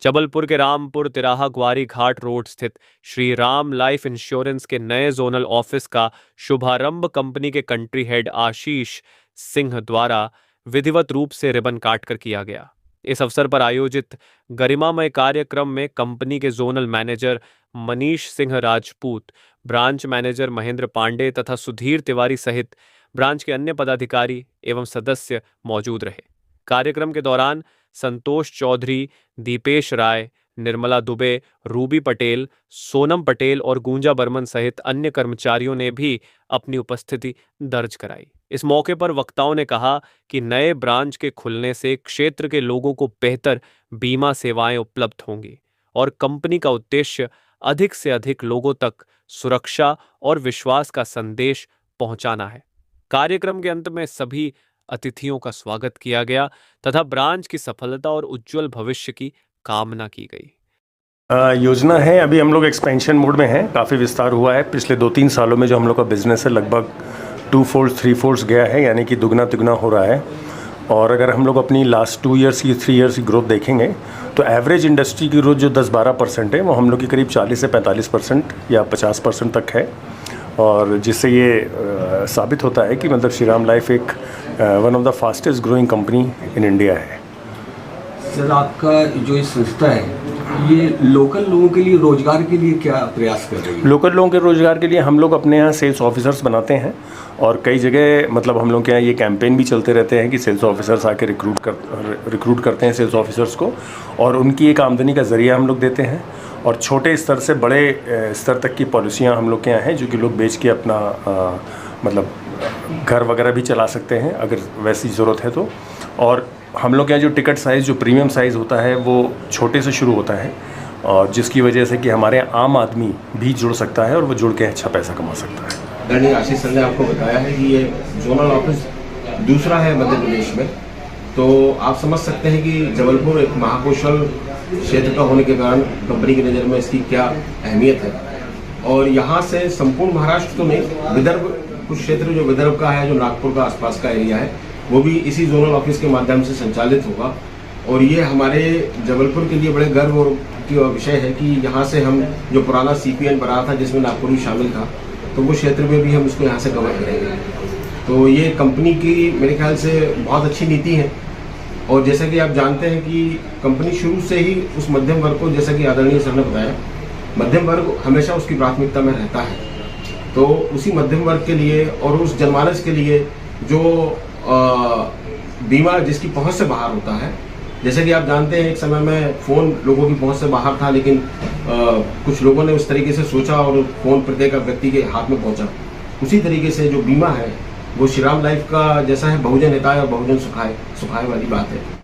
जबलपुर के रामपुर तिराहा ग्वारी घाट रोड स्थित श्री राम लाइफ इंश्योरेंस के नए जोनल ऑफिस का शुभारंभ कंपनी के कंट्री हेड आशीष सिंह द्वारा विधिवत रूप से रिबन काटकर किया गया। इस अवसर पर आयोजित गरिमामय कार्यक्रम में कंपनी के zonal manager Manish Singh Rajput, branch manager Mahendra Pandey तथा सुधीर तिवारी सहित ब्रांच के अन्य पदाधिकारी एवं सदस्य मौजूद रहे। कार्यक्रम के दौरान संतोष चौधरी, दीपेश राय, निर्मला दुबे, रूबी पटेल, सोनम पटेल और गूंजा बर्मन सहित अन्य कर्मचारियों ने भी अपनी उपस्थिति दर्ज कराई। इस मौके पर वक्ताओं ने कहा कि नए ब्रांच के खुलने से क्षेत्र के लोगों को बेहतर बीमा सेवाएं उपलब्ध होंगी और कंपनी का उद्देश्य अधिक से अधिक लोगों तक सुरक्षा और विश्वास का संदेश पहुंचाना है। कार्यक्रम के अंत में सभी अतिथियों का स्वागत किया गया तथा ब्रांच की सफलता और उज्जवल भविष्य की कामना की गई। योजना है, अभी हम लोग एक्सपेंशन मोड में हैं। काफ़ी विस्तार हुआ है पिछले 2-3 सालों में। जो हम लोग का बिजनेस है लगभग 2 फोल्ड्स 3 फोल्ड्स गया है, यानी कि दुगना तिगुना हो रहा है। और अगर हम लोग अपनी लास्ट 2 ईयर्स की 3 ईयर्स की ग्रोथ देखेंगे तो एवरेज इंडस्ट्री की ग्रोथ जो 10-12% है वो हम लोग की करीब 40 से 45% या 50% तक है। और जिससे ये साबित होता है कि मतलब श्री राम लाइफ एक one of the fastest growing company in India है। सर, आपका जो ये संस्था है ये लोकल लोगों के लिए रोजगार के लिए क्या प्रयास कर रही है? लोकल लोगों के रोजगार के लिए हम लोग अपने यहाँ सेल्स ऑफिसर्स बनाते हैं और कई जगह मतलब हम लोग के यहाँ ये कैंपेन भी चलते रहते हैं कि सेल्स ऑफिसर्स आके रिक्रूट करते हैं सेल्स ऑफिसर्स को, और उनकी एक आमदनी का ज़रिया हम लोग देते हैं। और छोटे स्तर से बड़े स्तर तक की पॉलिसियाँ हम लोग के यहाँ हैं जो कि लोग बेच के अपना मतलब घर वगैरह भी चला सकते हैं अगर वैसी ज़रूरत है तो। और हम लोग के यहाँ जो टिकट साइज़ जो प्रीमियम साइज़ होता है वो छोटे से शुरू होता है, और जिसकी वजह से कि हमारे आम आदमी भी जुड़ सकता है और वो जुड़ के अच्छा पैसा कमा सकता है। आदरणीय आशीष सर ने आपको बताया है कि ये जोनल ऑफिस दूसरा है मध्य प्रदेश में, तो आप समझ सकते हैं कि जबलपुर एक महाकौशल क्षेत्र का होने के कारण कंपनी की नज़र में इसकी क्या अहमियत है। और यहाँ से संपूर्ण महाराष्ट्र तो नहीं, विदर्भ कुछ क्षेत्र जो विदर्भ का है, जो नागपुर का आसपास का एरिया है, वो भी इसी जोनल ऑफिस के माध्यम से संचालित होगा। और ये हमारे जबलपुर के लिए बड़े गर्व और की विषय है कि यहाँ से हम जो पुराना CPN बना था जिसमें नागपुर भी शामिल था, तो वो क्षेत्र में भी हम उसको यहाँ से कवर करेंगे। तो ये कंपनी की मेरे ख्याल से बहुत अच्छी नीति है। और जैसा कि आप जानते हैं कि कंपनी शुरू से ही उस मध्यम वर्ग को, जैसा कि आदरणीय सर ने बताया, मध्यम वर्ग हमेशा उसकी प्राथमिकता में रहता है। तो उसी मध्यम वर्ग के लिए और उस जनमानस के लिए जो बीमा जिसकी पहुंच से बाहर होता है, जैसे कि आप जानते हैं एक समय में फ़ोन लोगों की पहुंच से बाहर था, लेकिन कुछ लोगों ने उस तरीके से सोचा और फ़ोन प्रत्येक व्यक्ति के हाथ में पहुंचा। उसी तरीके से जो बीमा है वो श्री राम लाइफ का जैसा है, बहुजन हिताय और बहुजन सुखाय वाली बात है।